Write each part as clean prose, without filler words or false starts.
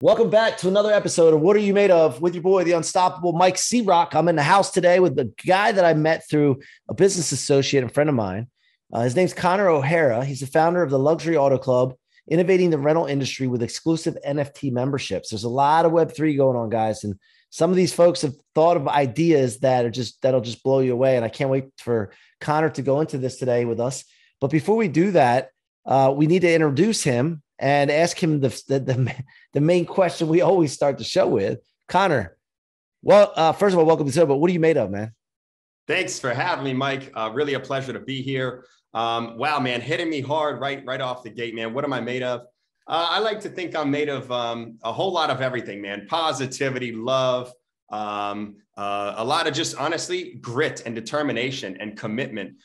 Welcome back to another episode of What Are You Made Of with your boy, the unstoppable Mike C-Roc. I'm in the house today with the guy that I met through a business associate and friend of mine. His name's Connor O'Hara. He's the founder of the Luxury Auto Club, innovating the rental industry with exclusive NFT memberships. There's a lot of Web3 going on, guys. And some of these folks have thought of ideas that'll just blow you away. And I can't wait for Connor to go into this today with us. But before we do that, we need to introduce him and ask him the main question we always start the show with. Connor, well, first of all, welcome to the show, but what are you made of, man? Thanks for having me, Mike. Really a pleasure to be here. Wow, man, hitting me hard right off the gate, man. What am I made of? I like to think I'm made of a whole lot of everything, man. Positivity, love, a lot of just honestly grit and determination and commitment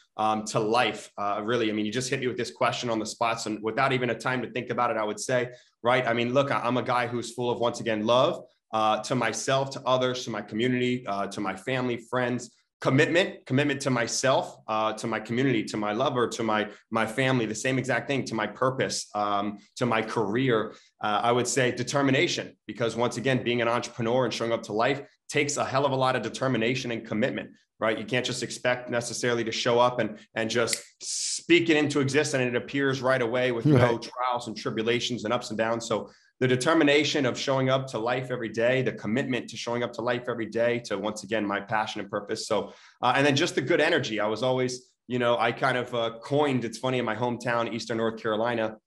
to life. Really, I mean, you just hit me with this question on the spot, and without even a time to think about it, I would say, right? I mean, look, I'm a guy who's full of, once again, love to myself, to others, to my community, to my family, friends. Commitment to myself, to my community, to my lover, to my family, the same exact thing, to my purpose, to my career. I would say determination, because once again, being an entrepreneur and showing up to life takes a hell of a lot of determination and commitment, right? You can't just expect necessarily to show up and just speak it into existence and it appears right away with no trials and tribulations and ups and downs. So the determination of showing up to life every day, the commitment to showing up to life every day, to once again, my passion and purpose. So, and then just the good energy. I was always, I kind of coined, it's funny, in my hometown, Eastern North Carolina,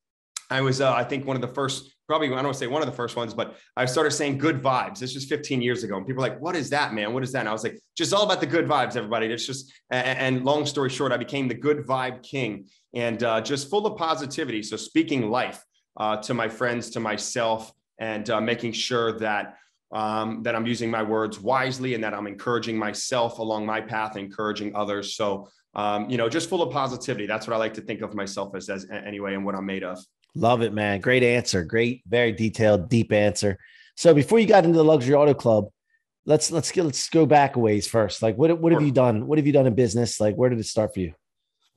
I was, I think one of the first, probably, I don't want to say one of the first ones, but I started saying good vibes. This was 15 years ago. And people are like, what is that, man? What is that? And I was like, just all about the good vibes, everybody. It's just, and long story short, I became the good vibe king and just full of positivity. So speaking life to my friends, to myself, and making sure that that I'm using my words wisely and that I'm encouraging myself along my path, encouraging others. So, just full of positivity. That's what I like to think of myself as anyway, and what I'm made of. Love it, man. Great answer. Great, very detailed, deep answer. So before you got into the Luxury Auto Club, let's go back a ways first. Like, what have you done? What have you done in business? Like, where did it start for you?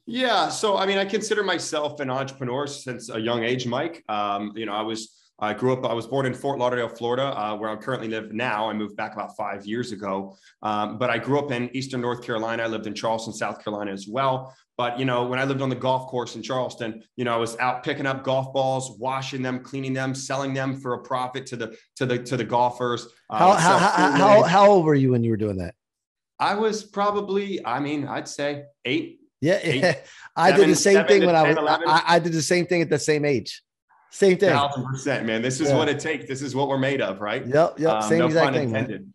Yeah. So, I mean, I consider myself an entrepreneur since a young age, Mike. I was born in Fort Lauderdale, Florida, where I currently live now. I moved back about 5 years ago. But I grew up in Eastern North Carolina. I lived in Charleston, South Carolina as well. But, when I lived on the golf course in Charleston, I was out picking up golf balls, washing them, cleaning them, selling them for a profit to the golfers. How old were you when you were doing that? I was probably, I'd say 8. Yeah. I did the same thing when I did the same thing at the same age. Same thing. 1,000%, man. This is what it takes. This is what we're made of, right? Yep. Same no exact pun thing, intended. man.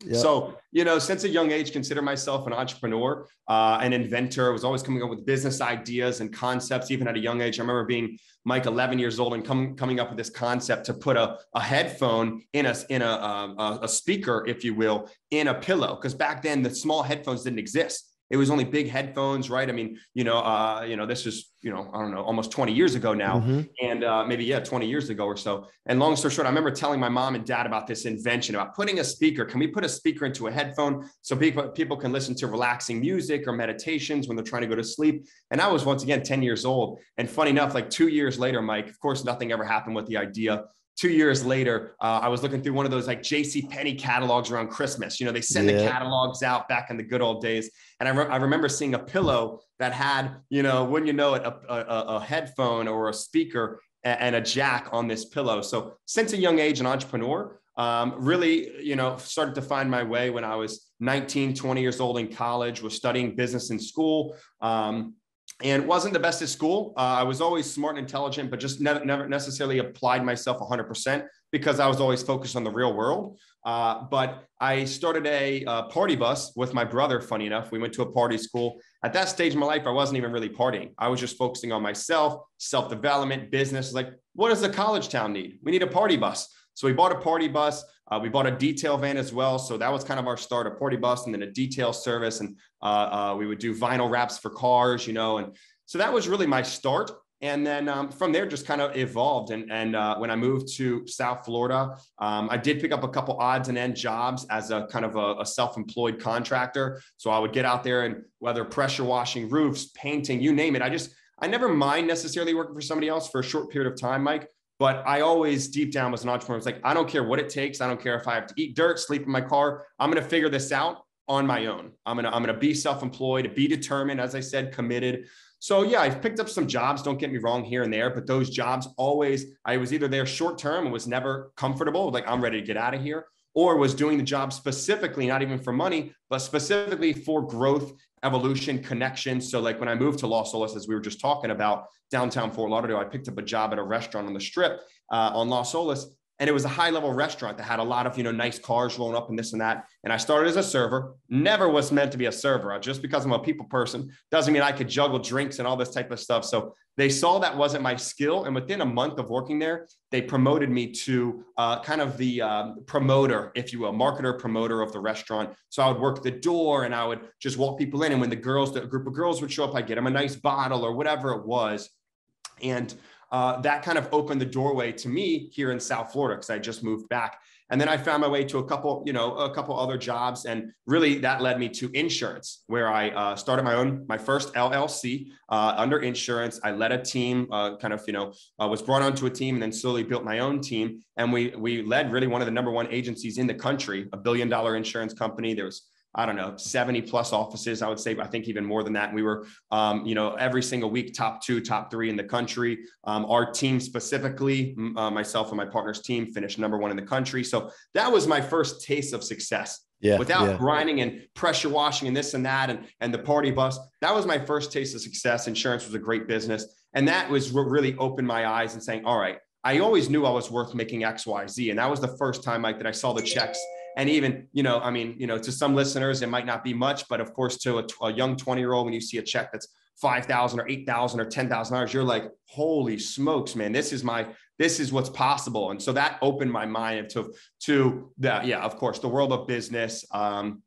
Yep. So, since a young age, consider myself an entrepreneur, an inventor. I was always coming up with business ideas and concepts, even at a young age. I remember being, Mike, 11 years old and coming up with this concept to put a headphone in a speaker, if you will, in a pillow. Because back then the small headphones didn't exist. It was only big headphones, right? I mean, this is, I don't know, almost 20 years ago now. Mm-hmm. And maybe 20 years ago or so. And long story short, I remember telling my mom and dad about this invention, about putting a speaker. Can we put a speaker into a headphone so people can listen to relaxing music or meditations when they're trying to go to sleep? And I was, once again, 10 years old. And funny enough, like 2 years later, Mike, of course, nothing ever happened with the idea. 2 years later, I was looking through one of those like JCPenney catalogs around Christmas. They send the catalogs out back in the good old days. And I remember seeing a pillow that had, wouldn't you know it, a headphone or a speaker and a jack on this pillow. So since a young age, an entrepreneur, really, started to find my way when I was 19, 20 years old in college, was studying business in school. And wasn't the best at school. I was always smart and intelligent, but just never necessarily applied myself 100% because I was always focused on the real world. But I started a party bus with my brother, funny enough. We went to a party school. At that stage in my life, I wasn't even really partying. I was just focusing on myself, self-development, business. Like, what does a college town need? We need a party bus. So we bought a party bus. We bought a detail van as well. So that was kind of our start, a party bus and then a detail service. And we would do vinyl wraps for cars, and so that was really my start. And then from there, just kind of evolved. And when I moved to South Florida, I did pick up a couple odds and end jobs as a kind of a self-employed contractor. So I would get out there and whether pressure washing roofs, painting, you name it. I never mind necessarily working for somebody else for a short period of time, Mike. But I always deep down was an entrepreneur. It's like, I don't care what it takes. I don't care if I have to eat dirt, sleep in my car. I'm going to figure this out on my own. I'm going to be self-employed, be determined, as I said, committed. So yeah, I've picked up some jobs, don't get me wrong, here and there, but those jobs always, I was either there short term and was never comfortable, like I'm ready to get out of here, or was doing the job specifically, not even for money, but specifically for growth, evolution, connection. So like when I moved to Los Olas, as we were just talking about, downtown Fort Lauderdale, I picked up a job at a restaurant on the Strip on Los Olas. And it was a high level restaurant that had a lot of, nice cars rolling up and this and that. And I started as a server, never was meant to be a server. Just because I'm a people person doesn't mean I could juggle drinks and all this type of stuff. So they saw that wasn't my skill. And within a month of working there, they promoted me to kind of the promoter, if you will, marketer, promoter of the restaurant. So I would work the door and I would just walk people in. And when the group of girls would show up, I'd get them a nice bottle or whatever it was. And that kind of opened the doorway to me here in South Florida, because I just moved back. And then I found my way to a couple other jobs. And really that led me to insurance, where I started my first LLC under insurance. I led a team, was brought onto a team and then slowly built my own team. And we led really one of the number one agencies in the country, $1 billion insurance company. There was 70 plus offices, I would say, I think even more than that. And we were, every single week, top 2, top 3 in the country. Our team specifically, myself and my partner's team, finished number 1 in the country. So that was my first taste of success. Without grinding and pressure washing and this and that and the party bus. That was my first taste of success. Insurance was a great business. And that was what really opened my eyes and saying, all right, I always knew I was worth making X, Y, Z. And that was the first time, Mike, that I saw the checks. And even, to some listeners, it might not be much, but of course, to a young 20-year-old, when you see a check that's $5,000 or $8,000 or $10,000, you're like, holy smokes, man, this is what's possible. And so that opened my mind to that. Yeah, of course, the world of business,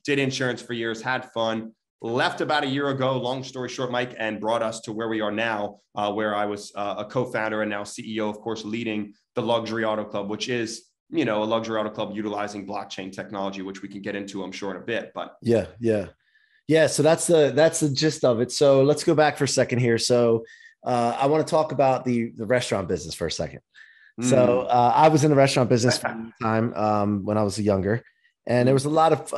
did insurance for years, had fun, left about a year ago, long story short, Mike, and brought us to where we are now, where I was a co-founder and now CEO, of course, leading the Luxury Auto Club, which is, a luxury auto club utilizing blockchain technology, which we can get into, I'm sure, in a bit. But yeah. So that's the gist of it. So let's go back for a second here. So I want to talk about the restaurant business for a second. So I was in the restaurant business for a time when I was younger, and there was a lot of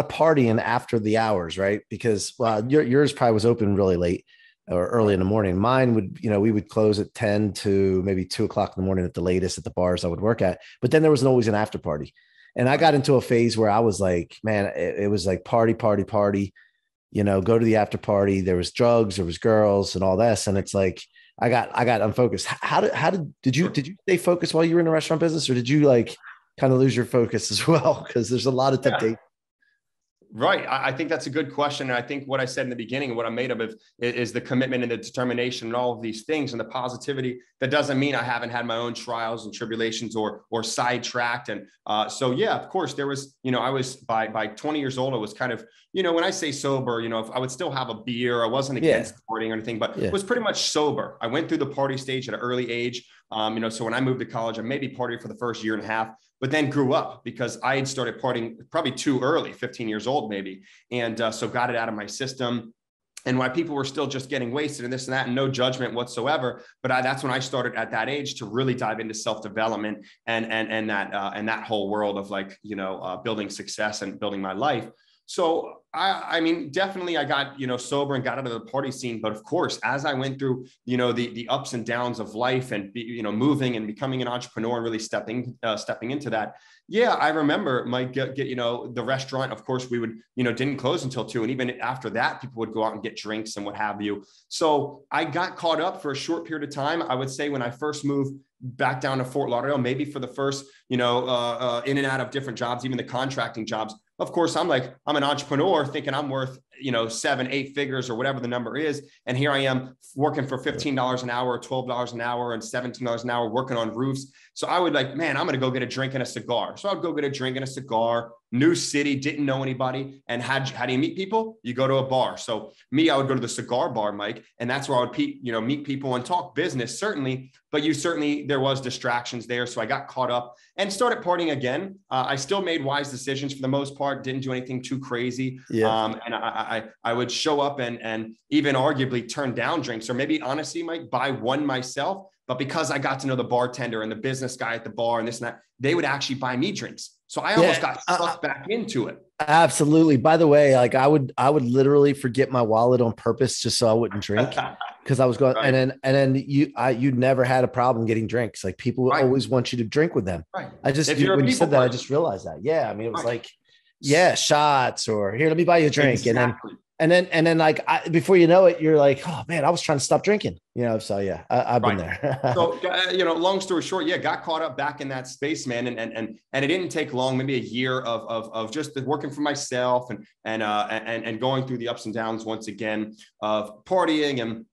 partying after the hours, right? Because yours probably was open really late or early in the morning. Mine would, we would close at 10 to maybe 2 o'clock in the morning at the latest at the bars I would work at. But then there was always an after party. And I got into a phase where I was like, man, it was like party, go to the after party. There was drugs, there was girls and all this. And it's like, I got unfocused. Did you stay focused while you were in the restaurant business, or did you like kind of lose your focus as well? Because there's a lot of temptation. Right. I think that's a good question. And I think what I said in the beginning and what I'm made of is the commitment and the determination and all of these things and the positivity. That doesn't mean I haven't had my own trials and tribulations or sidetracked. And so, yeah, of course, there was, I was by 20 years old, I was kind of, when I say sober, if I would still have a beer, I wasn't against partying or anything, but it was pretty much sober. I went through the party stage at an early age. So when I moved to college, I maybe partied for the first year and a half, but then grew up because I had started partying probably too early, 15 years old, maybe. And so got it out of my system. And while people were still just getting wasted and this and that, and no judgment whatsoever. But that's when I started at that age to really dive into self-development and that whole world of like, building success and building my life. So I mean, definitely I got, sober and got out of the party scene. But of course, as I went through, the ups and downs of life and, moving and becoming an entrepreneur and really stepping into that. Yeah, I remember Mike, the restaurant, of course, we would, didn't close until 2. And even after that, people would go out and get drinks and what have you. So I got caught up for a short period of time. I would say when I first moved back down to Fort Lauderdale, maybe for the first, in and out of different jobs, even the contracting jobs. Of course, I'm an entrepreneur thinking I'm worth, 7, 8 figures or whatever the number is. And here I am working for $15 an hour, or $12 an hour, and $17 an hour working on roofs. So I would I'm going to go get a drink and a cigar. So I'd go get a drink and a cigar, new city, didn't know anybody. And how do you meet people? You go to a bar. So I would go to the cigar bar, Mike, and that's where I would meet people and talk business, certainly. But there was distractions there. So I got caught up and started partying again. I still made wise decisions for the most part, didn't do anything too crazy. Yeah. And I would show up and even arguably turn down drinks, or maybe honestly, Mike, buy one myself, But because I got to know the bartender and the business guy at the bar and this and that, they would actually buy me drinks. So I almost got sucked back into it. Absolutely. By the way, like I would literally forget my wallet on purpose just so I wouldn't drink, because I was going, right. and then you never had a problem getting drinks. Like people would always want you to drink with them. Right. I just, when you said that, I just realized that. Yeah. I mean, it was like, yeah, shots, or here, let me buy you a drink. Exactly. And then like, before you know it, you're like, oh man, I was trying to stop drinking, so yeah, I've been there. So, long story short, yeah, got caught up back in that space, man. And it didn't take long, maybe a year of just working for myself and going through the ups and downs once again of partying and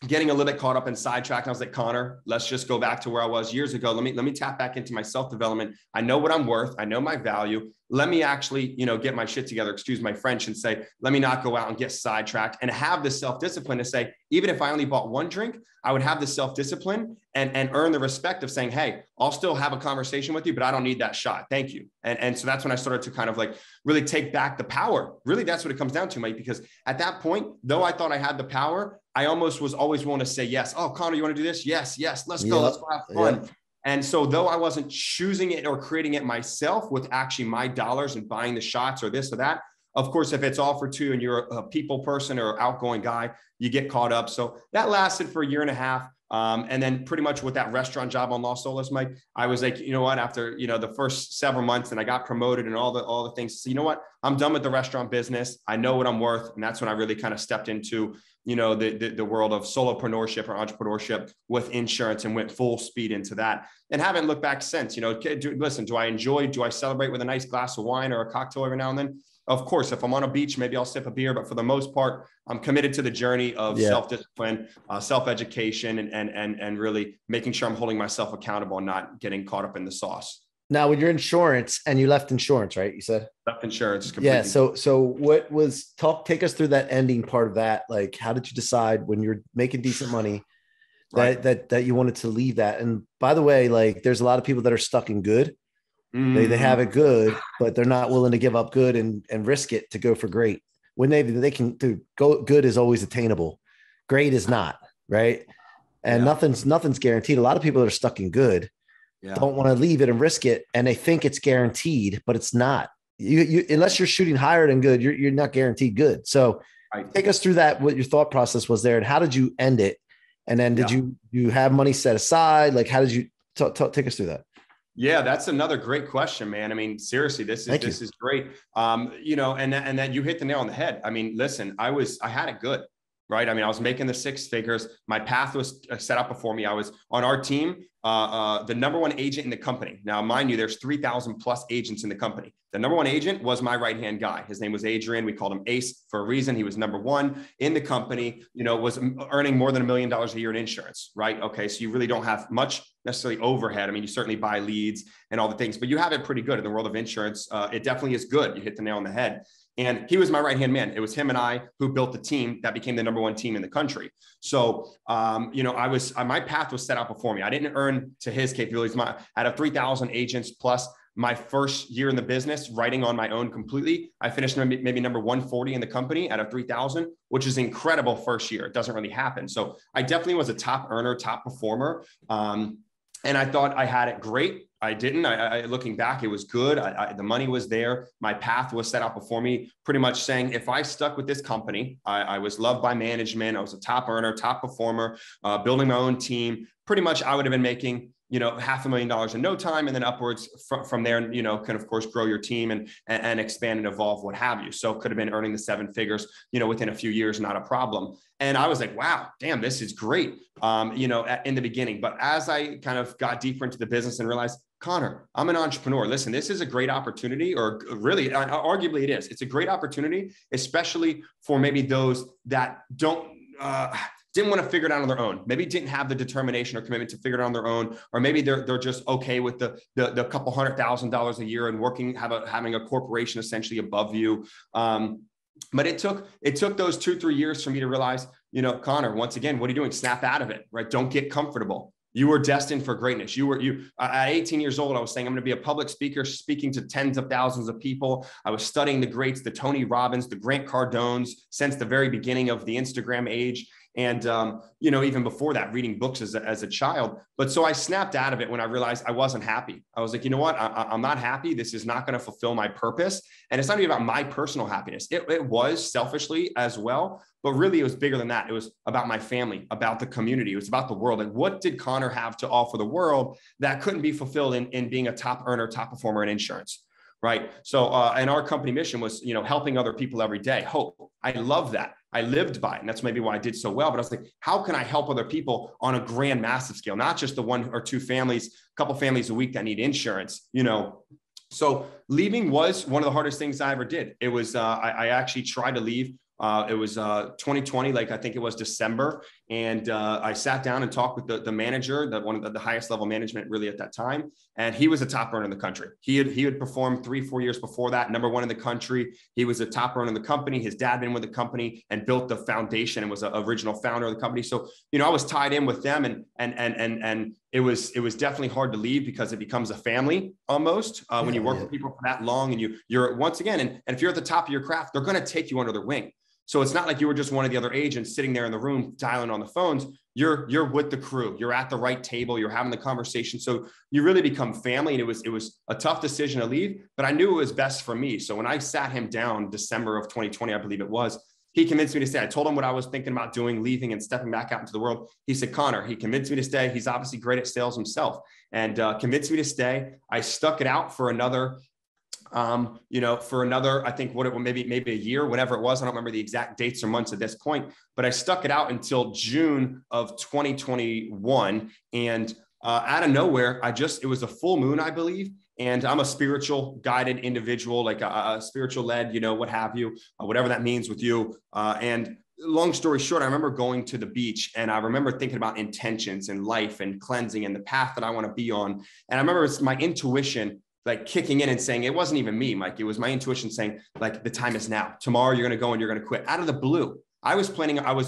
getting a little bit caught up and sidetracked. And I was like, Connor, let's just go back to where I was years ago. Let me tap back into my self-development. I know what I'm worth. I know my value. Let me actually, get my shit together, excuse my French, and say, let me not go out and get sidetracked, and have the self-discipline to say, even if I only bought one drink, I would have the self-discipline and earn the respect of saying, hey, I'll still have a conversation with you, but I don't need that shot. Thank you. And so that's when I started to kind of like really take back the power. Really, that's what it comes down to, Mike, because at that point, though I thought I had the power, I almost was always willing to say yes. Oh, Connor, you want to do this? Yes. Let's go. Let's go have fun. Yep. And so though I wasn't choosing it or creating it myself with actually my dollars and buying the shots or this or that, of course, if it's offered to you and you're a people person or outgoing guy, you get caught up. So that lasted for a year and a half. And then pretty much with that restaurant job on Los Olas, Mike, I was like, you know what, after, the first several months, and I got promoted and all the things. So, you know what, I'm done with the restaurant business. I know what I'm worth. And that's when I really kind of stepped into, the world of solopreneurship or entrepreneurship with insurance, and went full speed into that, and haven't looked back since. Listen, do I celebrate with a nice glass of wine or a cocktail every now and then? Of course, if I'm on a beach, maybe I'll sip a beer, but for the most part, I'm committed to the journey of self-discipline, self-education, and really making sure I'm holding myself accountable and not getting caught up in the sauce. Now, with your insurance, and you left insurance, right? You said left insurance. Yeah. So what was take us through that ending part of that? Like, how did you decide when you're making decent money that you wanted to leave that? And by the way, like, there's a lot of people that are stuck in good. They have it good, but they're not willing to give up good and risk it to go for great. When they can do good is always attainable. Great is not, right? And nothing's guaranteed. A lot of people that are stuck in good don't want to leave it and risk it, and they think it's guaranteed, but it's not. You unless you're shooting higher than good, you're not guaranteed good. So take us through that, what your thought process was there, and how did you end it? And then did you have money set aside? Like, how did you take us through that? Yeah, that's another great question, man. I mean, seriously, this is great. And that you hit the nail on the head. I mean, listen, I had it good, right? I mean, I was making the six figures. My path was set up before me. I was on our team, the number one agent in the company. Now, mind you, there's 3,000 plus agents in the company. The number one agent was my right-hand guy. His name was Adrian. We called him Ace for a reason. He was number one in the company, was earning more than $1 million a year in insurance, right? Okay. So you really don't have much necessarily overhead. I mean, you certainly buy leads and all the things, but you have it pretty good in the world of insurance. It definitely is good. You hit the nail on the head. And he was my right-hand man. It was him and I who built the team that became the number one team in the country. So, my path was set out before me. I didn't earn to his capabilities. Out of 3,000 agents plus my first year in the business, writing on my own completely, I finished maybe number 140 in the company out of 3,000, which is incredible first year. It doesn't really happen. So I definitely was a top earner, top performer. And I thought I had it great. I didn't. Looking back, it was good. The money was there. My path was set out before me, pretty much saying, if I stuck with this company, I was loved by management. I was a top earner, top performer, building my own team. Pretty much I would have been making, $500,000 in no time. And then upwards from there, can of course grow your team and expand and evolve, what have you. So could have been earning the seven figures, within a few years, not a problem. And I was like, wow, damn, this is great. In the beginning, but as I kind of got deeper into the business and realized, Connor, I'm an entrepreneur. Listen, this is a great opportunity, or really, arguably it is. It's a great opportunity, especially for maybe those that didn't want to figure it out on their own. Maybe didn't have the determination or commitment to figure it out on their own, or maybe they're just okay with the couple $100,000 a year and having a corporation essentially above you. But it took those 2-3 years for me to realize, Connor, once again, what are you doing? Snap out of it, right? Don't get comfortable. You were destined for greatness. At 18 years old, I was saying, I'm going to be a public speaker, speaking to tens of thousands of people. I was studying the greats, the Tony Robbins, the Grant Cardones, since the very beginning of the Instagram age. And, even before that, reading books as a child. But so I snapped out of it when I realized I wasn't happy. I was like, you know what? I'm not happy. This is not going to fulfill my purpose. And it's not even about my personal happiness. It was selfishly as well, but really it was bigger than that. It was about my family, about the community. It was about the world. And what did Connor have to offer the world that couldn't be fulfilled in being a top earner, top performer in insurance? Right. So, and our company mission was, helping other people every day. Hope. I love that. I lived by it. And that's maybe why I did so well. But I was like, how can I help other people on a grand, massive scale? Not just the one or two families, a couple families a week that need insurance, So leaving was one of the hardest things I ever did. It was, I actually tried to leave. It was 2020, like I think it was December. And I sat down and talked with the manager, one of the highest level management really at that time. And he was a top earner in the country. He had performed 3-4 years before that, number 1 in the country. He was a top earner in the company. His dad had been with the company and built the foundation and was an original founder of the company. So, I was tied in with them and it was definitely hard to leave because it becomes a family almost when you work with people for that long and you're once again, and if you're at the top of your craft, they're going to take you under their wing. So it's not like you were just one of the other agents sitting there in the room dialing on the phones. You're with the crew. You're at the right table. You're having the conversation. So you really become family. And it was a tough decision to leave, but I knew it was best for me. So when I sat him down December of 2020, I believe it was, he convinced me to stay. I told him what I was thinking about doing, leaving and stepping back out into the world. He said, Connor, he convinced me to stay. He's obviously great at sales himself and convinced me to stay. I stuck it out for another I think maybe a year, whatever it was. I don't remember the exact dates or months at this point, but I stuck it out until June of 2021. And out of nowhere, it was a full moon, I believe. And I'm a spiritual guided individual, like a spiritual led, what have you, whatever that means with you. And long story short, I remember going to the beach and I remember thinking about intentions and life and cleansing and the path that I want to be on. And I remember it's my intuition like kicking in and saying, it wasn't even me, Mike. It was my intuition saying like, the time is now. Tomorrow you're going to go and you're going to quit. Out of the blue. I was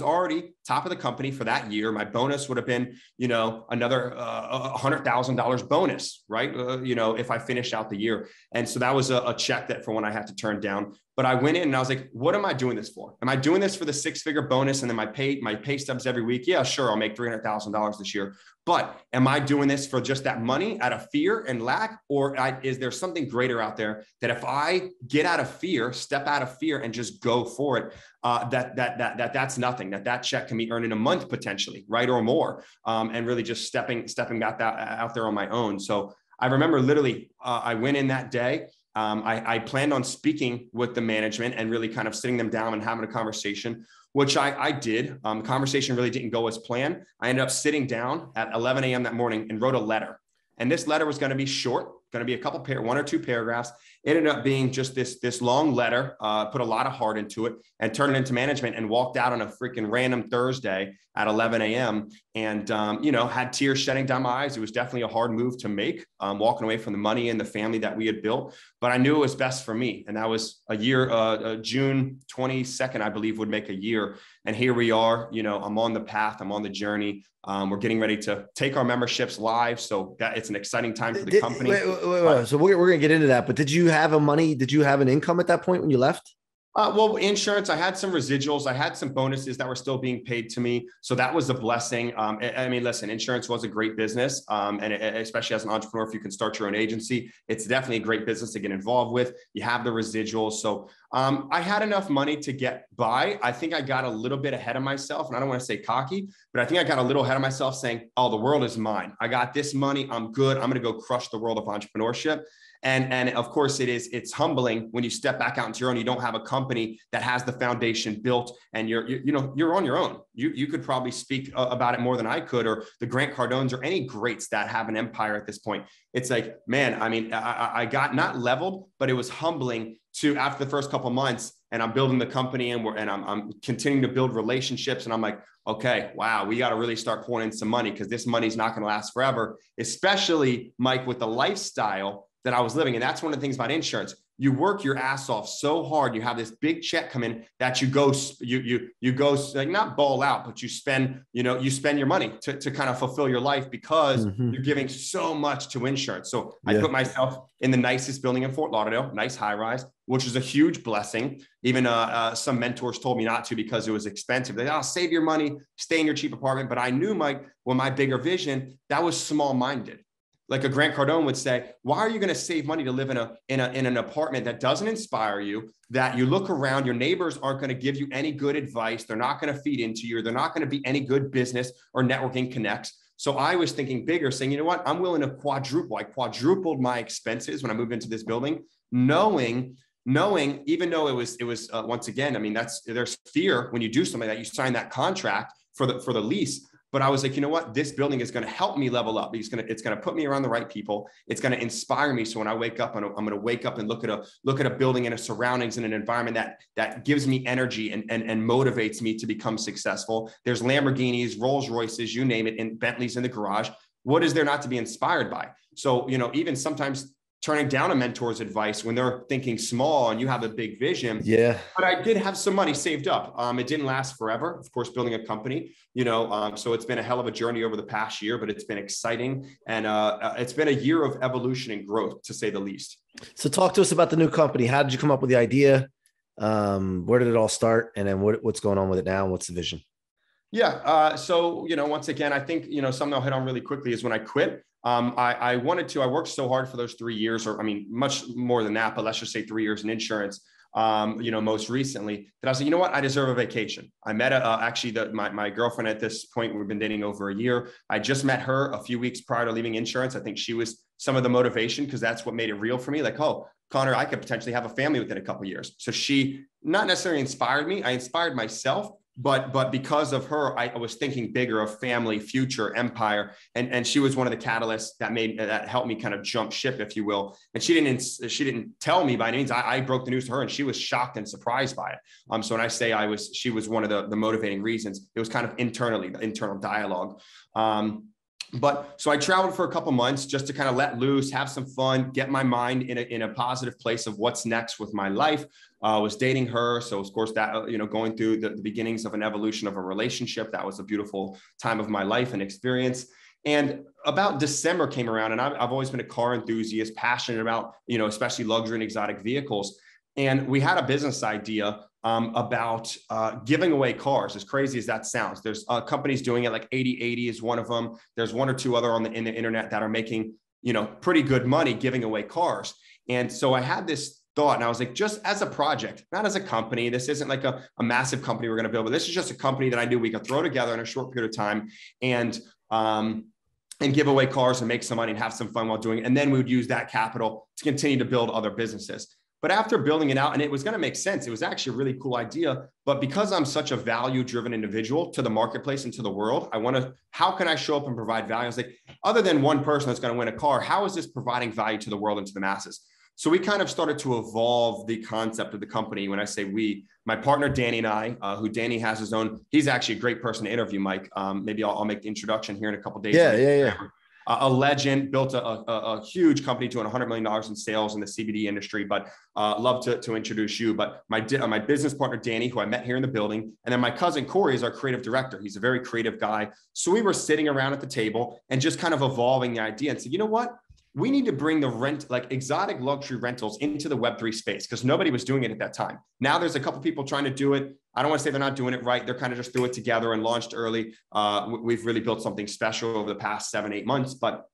already top of the company for that year. My bonus would have been, another $100,000 bonus, right? If I finished out the year. And so that was a check that for when I had to turn down. But I went in and I was like, what am I doing this for? Am I doing this for the 6-figure bonus? And then my pay stubs every week? Yeah, sure. I'll make $300,000 this year. But am I doing this for just that money out of fear and lack? Or is there something greater out there that if I get out of fear, step out of fear and just go for it, that's nothing, that check can be earned in a month potentially, right? Or more. And really just stepping back out there on my own. So I remember literally, I went in that day. I planned on speaking with the management and really kind of sitting them down and having a conversation, which I did. The conversation really didn't go as planned. I ended up sitting down at 11 a.m. that morning and wrote a letter. And this letter was going to be short, going to be one or two paragraphs. It ended up being just this long letter, put a lot of heart into it and turned it into management and walked out on a freaking random Thursday at 11 a.m. and, had tears shedding down my eyes. It was definitely a hard move to make, walking away from the money and the family that we had built, but I knew it was best for me. And that was a year, June 22nd, I believe would make a year. And here we are, I'm on the path, I'm on the journey. We're getting ready to take our memberships live. So it's an exciting time for the company. Wait. So we're going to get into that, but did you have an income at that point when you left? Well, insurance, I had some residuals. I had some bonuses that were still being paid to me. So that was a blessing. Listen, insurance was a great business. And especially as an entrepreneur, if you can start your own agency, it's definitely a great business to get involved with. You have the residuals. So I had enough money to get by. I think I got a little bit ahead of myself, and I don't want to say cocky, but I think I got a little ahead of myself saying, oh, the world is mine. I got this money. I'm good. I'm going to go crush the world of entrepreneurship. And of course it's humbling when you step back out into your own, you don't have a company that has the foundation built and you're on your own. You could probably speak about it more than I could, or the Grant Cardones or any greats that have an empire at this point. It's like, man, I got not leveled, but it was humbling to after the first couple of months and I'm building the company and I'm continuing to build relationships. And I'm like, okay, wow, we got to really start pouring in some money because this money's not going to last forever, especially Mike, with the lifestyle that I was living. And that's one of the things about insurance. you work your ass off so hard, you have this big check come in that you go, like not ball out, but you spend your money to kind of fulfill your life because you're giving so much to insurance. So I put myself in the nicest building in Fort Lauderdale, nice high rise, which is a huge blessing. Even some mentors told me not to because it was expensive. They save your money, stay in your cheap apartment. But I knew, Mike, with my bigger vision, that was small-minded. Like a Grant Cardone would say, why are you going to save money to live in an apartment that doesn't inspire you, that you look around, your neighbors aren't going to give you any good advice. They're not going to feed into you. They're not going to be any good business or networking connects. So I was thinking bigger, saying, you know what, I'm willing to quadruple. I quadrupled my expenses when I moved into this building, knowing, even though it was once again, I mean, there's fear when you do something that you sign that contract for the lease. But I was like, you know what? This building is going to help me level up. It's going to put me around the right people. It's going to inspire me. So when I wake up, I'm going to wake up and look at a building and a surroundings and an environment that gives me energy and motivates me to become successful. There's Lamborghinis, Rolls Royces, you name it, and Bentleys in the garage. What is there not to be inspired by? So, even sometimes turning down a mentor's advice when they're thinking small and you have a big vision. Yeah. But I did have some money saved up. It didn't last forever, of course, building a company, so it's been a hell of a journey over the past year, but it's been exciting. And it's been a year of evolution and growth, to say the least. So talk to us about the new company. How did you come up with the idea? Where did it all start? And then what's going on with it now? What's the vision? Yeah. So, once again, I think, something I'll hit on really quickly is when I quit. I worked so hard for those 3 years, or I mean, much more than that, but let's just say 3 years in insurance, most recently, that I was like, you know what, I deserve a vacation. I met my girlfriend at this point. We've been dating over a year. I just met her a few weeks prior to leaving insurance. I think she was some of the motivation, because that's what made it real for me. Like, oh, Connor, I could potentially have a family within a couple of years. So she not necessarily inspired me. I inspired myself. But because of her, I was thinking bigger of family, future, empire. And she was one of the catalysts that helped me kind of jump ship, if you will. And she didn't tell me by any means. I broke the news to her, and she was shocked and surprised by it. So when I say she was one of the motivating reasons, it was kind of the internal dialogue. But so I traveled for a couple months just to kind of let loose, have some fun, get my mind in a positive place of what's next with my life. I was dating her. So of course that, going through the beginnings of an evolution of a relationship, that was a beautiful time of my life and experience. And about December came around, and I've always been a car enthusiast, passionate about, especially luxury and exotic vehicles. And we had a business idea about giving away cars. As crazy as that sounds, there's companies doing it, like 80/80 is one of them. There's one or two other in the internet that are making, pretty good money giving away cars. And so I had this thought, and I was like, just as a project, not as a company. This isn't like a massive company we're going to build, but this is just a company that I knew we could throw together in a short period of time and give away cars and make some money and have some fun while doing it. And then we would use that capital to continue to build other businesses. But after building it out, and it was going to make sense, it was actually a really cool idea. But because I'm such a value-driven individual to the marketplace and to the world, how can I show up and provide value? I was like, other than one person that's going to win a car, how is this providing value to the world and to the masses? So we kind of started to evolve the concept of the company. When I say we, my partner, Danny, and I, who Danny has his own, he's actually a great person to interview, Mike. Maybe I'll make the introduction here in a couple of days. Yeah. A legend, built a huge company doing $100 million in sales in the CBD industry, but love to introduce you. But my business partner, Danny, who I met here in the building, and then my cousin, Corey, is our creative director. He's a very creative guy. So we were sitting around at the table and just kind of evolving the idea and said, you know what? We need to bring exotic luxury rentals into the Web3 space, because nobody was doing it at that time. Now there's a couple people trying to do it. I don't want to say they're not doing it right. They're kind of just threw it together and launched early. We've really built something special over the past 7-8 months, but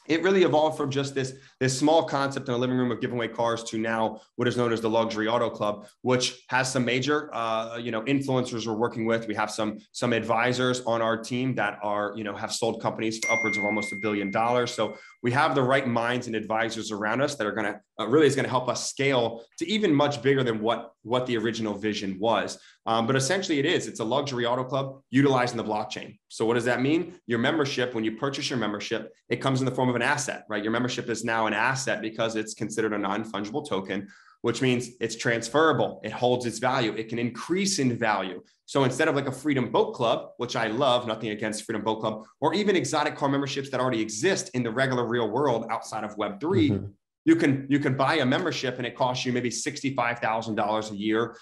it really evolved from just this small concept in a living room of giving away cars to now what is known as the Luxury Auto Club, which has some major, influencers we're working with. We have some advisors on our team that are, have sold companies for upwards of almost $1 billion. So we have the right minds and advisors around us that are going to help us scale to even much bigger than what the original vision was. But essentially it's a luxury auto club utilizing the blockchain. So what does that mean? Your membership, when you purchase your membership, it comes in the form of an asset, right? Your membership is now an asset because it's considered a non-fungible token, which means it's transferable. It holds its value. It can increase in value. So instead of like a Freedom Boat Club, which I love, nothing against Freedom Boat Club, or even exotic car memberships that already exist in the regular real world outside of Web3, you can buy a membership and it costs you maybe $65,000 a year.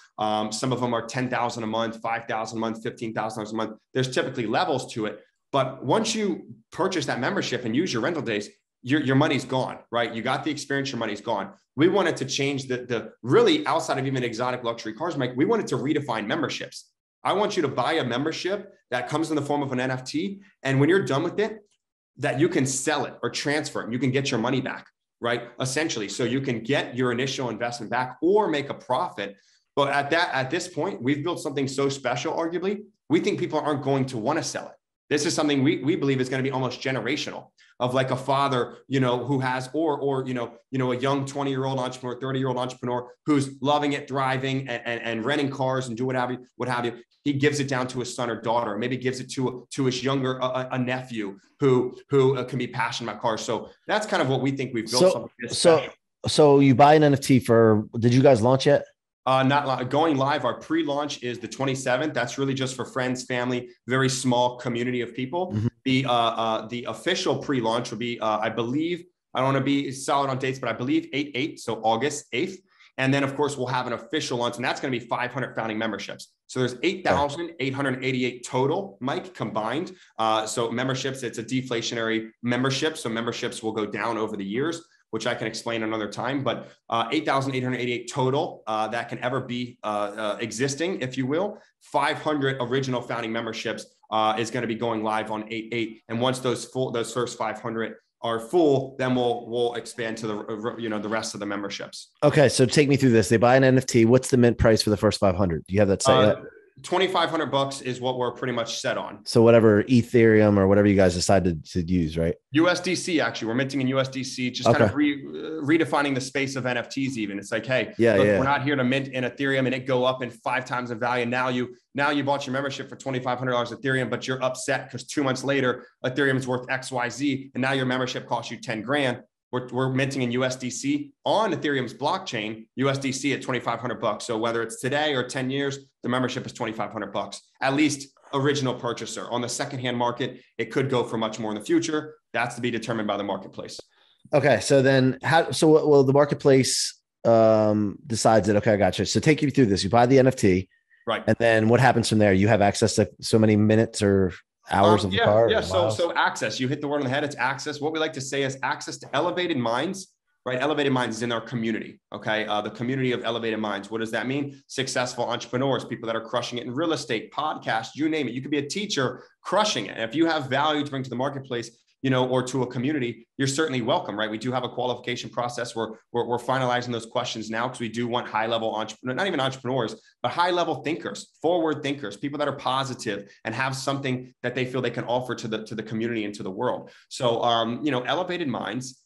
Some of them are $10,000 a month, $5,000 a month, $15,000 a month. There's typically levels to it. But once you purchase that membership and use your rental days, your money's gone, right? You got the experience, your money's gone. We wanted to change the really outside of even exotic luxury cars, Mike, we wanted to redefine memberships. I want you to buy a membership that comes in the form of an NFT. And when you're done with it, that you can sell it or transfer it and you can get your money back, right? Essentially. So you can get your initial investment back or make a profit. But at this point, we've built something so special, arguably, we think people aren't going to want to sell it. This is something we believe is going to be almost generational, of like a father, who has, or a young 20-year-old entrepreneur, 30-year-old entrepreneur who's loving it, thriving and renting cars and do what have you. He gives it down to his son or daughter, or maybe gives it to his younger, a nephew who can be passionate about cars. So that's kind of what we think we've built. Something special. So you buy an NFT did you guys launch yet? Not going live. Our pre-launch is the 27th. That's really just for friends, family, very small community of people. Mm-hmm. The official pre-launch will be, I believe, I don't want to be solid on dates, but I believe 8/8, so August 8th. And then, of course, we'll have an official launch, and that's going to be 500 founding memberships. So there's 8,888 total, Mike, combined. So memberships, it's a deflationary membership. So memberships will go down over the years, which I can explain another time, but 8,888 total that can ever be existing, if you will. 500 original founding memberships is going to be going live on 8/8. And once those first 500 are full, then we'll expand to the rest of the memberships. Okay, so take me through this. They buy an NFT. What's the mint price for the first 500? Do you have that set yet? $2,500 is what we're pretty much set on. So whatever Ethereum or whatever you guys decided to use, right? USDC, actually, we're minting in USDC, just kind of redefining the space of NFTs. Even it's like, hey, we're not here to mint in Ethereum and it go up in 5 times in value. Now you bought your membership for $2,500 Ethereum, but you're upset because 2 months later Ethereum is worth XYZ, and now your membership costs you 10 grand. We're minting in USDC on Ethereum's blockchain, USDC at $2,500. So whether it's today or 10 years, the membership is $2,500, at least original purchaser. On the secondhand market, it could go for much more in the future. That's to be determined by the marketplace. Okay. So then the marketplace decides that, okay, I got you. So take you through this. You buy the NFT. Right. And then what happens from there? You have access to so many minutes or hours of the car? Yeah. So access, you hit the word on the head. It's access. What we like to say is access to elevated minds, right? Elevated minds is in our community. Okay. The community of elevated minds. What does that mean? Successful entrepreneurs, people that are crushing it in real estate, podcasts, you name it. You could be a teacher crushing it. And if you have value to bring to the marketplace, or to a community, you're certainly welcome, right? We do have a qualification process where we're finalizing those questions now, because we do want high-level entrepreneurs, not even entrepreneurs, but high-level thinkers, forward thinkers, people that are positive and have something that they feel they can offer to the community and to the world. So, elevated minds,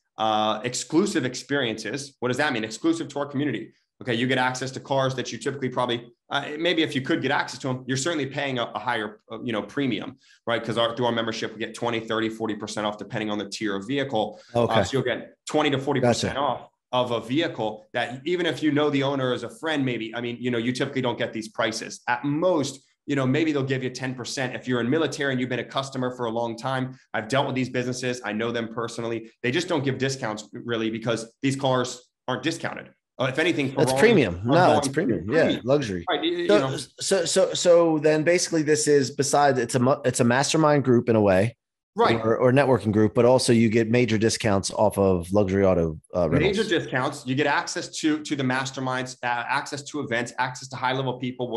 exclusive experiences. What does that mean? Exclusive to our community. Okay, you get access to cars that you typically probably, maybe if you could get access to them, you're certainly paying a higher, premium, right? Because through our membership, we get 20, 30, 40% off depending on the tier of vehicle. Okay. So you'll get 20 to 40% off of a vehicle that even if you know the owner as a friend, maybe, you typically don't get these prices. At most, maybe they'll give you 10%. If you're in military and you've been a customer for a long time, I've dealt with these businesses. I know them personally. They just don't give discounts really because these cars aren't discounted. If anything, that's premium. No, it's premium. Yeah, luxury. Right, so then basically this is, besides it's a mastermind group in a way, right, or networking group, but also you get major discounts off of luxury auto rentals. Major discounts. You get access to the masterminds, access to events, access to high level people.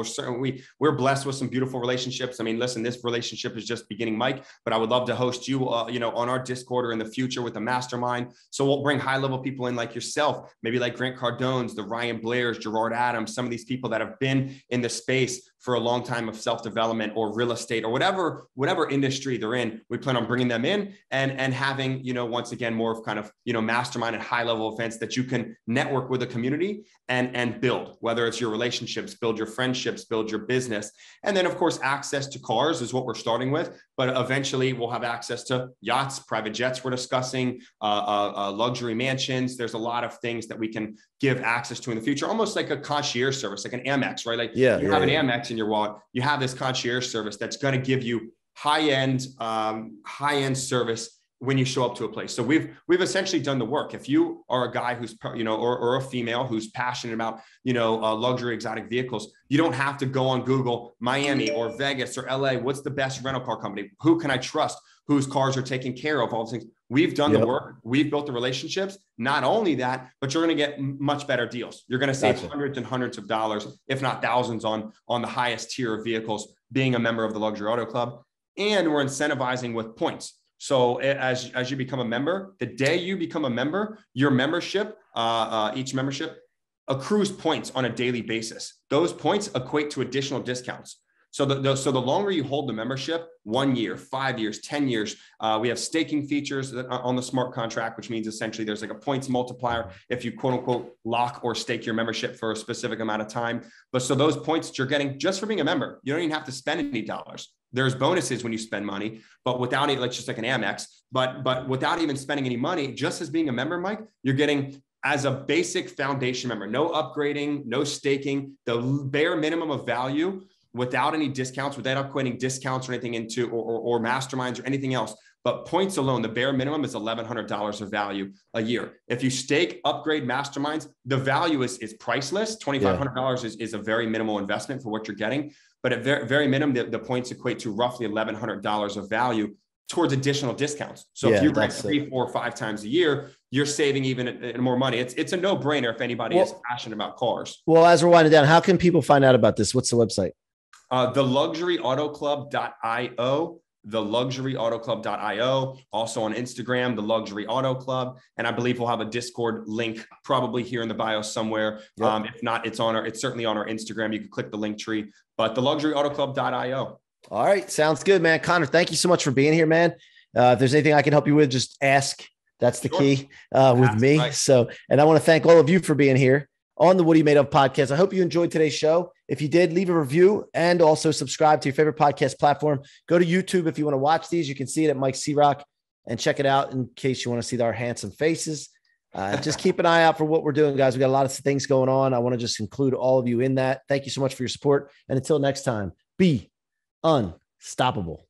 We're blessed with some beautiful relationships. I mean, listen, this relationship is just beginning, Mike, but I would love to host you, on our Discord or in the future with a mastermind. So we'll bring high level people in like yourself, maybe like Grant Cardone's, the Ryan Blair's, Gerard Adams, some of these people that have been in the space for a long time of self-development or real estate or whatever industry they're in. We plan on bringing them in and having, once again, more of kind of, mastermind and high level events that you can network with a community and build, whether it's your relationships, build your friendships, build your business. And then of course, access to cars is what we're starting with, but eventually we'll have access to yachts, private jets we're discussing, luxury mansions. There's a lot of things that we can give access to in the future, almost like a concierge service, like an Amex, right? Like you have an Amex in your wallet, you have this concierge service that's going to give you high-end service when you show up to a place. So we've essentially done the work. If you are a guy who's, or a female who's passionate about, luxury exotic vehicles, you don't have to go on Google, Miami or Vegas or LA. What's the best rental car company? Who can I trust? Whose cars are taken care of? All those things. We've done the work. We've built the relationships. Not only that, but you're going to get much better deals. You're going to save hundreds and hundreds of dollars, if not thousands on the highest tier of vehicles, being a member of the Luxury Auto Club. And we're incentivizing with points. So as you become a member, the day you become a member, your membership, each membership accrues points on a daily basis. Those points equate to additional discounts. So the longer you hold the membership, 1 year, 5 years, 10 years, we have staking features on the smart contract, which means essentially there's like a points multiplier if you quote unquote lock or stake your membership for a specific amount of time. But so those points that you're getting just for being a member, you don't even have to spend any dollars. There's bonuses when you spend money, but without it, like just like an Amex, but without even spending any money, just as being a member, Mike, you're getting as a basic foundation member, no upgrading, no staking, the bare minimum of value without any discounts, without equating discounts or anything into or masterminds or anything else. But points alone, the bare minimum is $1,100 of value a year. If you stake, upgrade, masterminds, the value is priceless. $2,500 is a very minimal investment for what you're getting. But at very minimum, the points equate to roughly $1,100 of value towards additional discounts. So if you rent 3, 4, 5 times a year, you're saving even more money. It's a no-brainer if anybody is passionate about cars. Well, as we're winding down, how can people find out about this? What's the website? TheLuxuryAutoClub.io, TheLuxuryAutoClub.io, also on Instagram, The Luxury Auto Club. And I believe we'll have a Discord link probably here in the bio somewhere. Yep. If not, it's certainly on our Instagram. You can click the link tree, but TheLuxuryAutoClub.io. All right. Sounds good, man. Connor, thank you so much for being here, man. If there's anything I can help you with, just ask. That's the key with me. Right. So, and I want to thank all of you for being here on the What Are You Made Of podcast. I hope you enjoyed today's show. If you did, leave a review and also subscribe to your favorite podcast platform. Go to YouTube if you want to watch these. You can see it at Mike C-Roc and check it out in case you want to see our handsome faces. Just keep an eye out for what we're doing, guys. We got a lot of things going on. I want to just include all of you in that. Thank you so much for your support. And until next time, be unstoppable.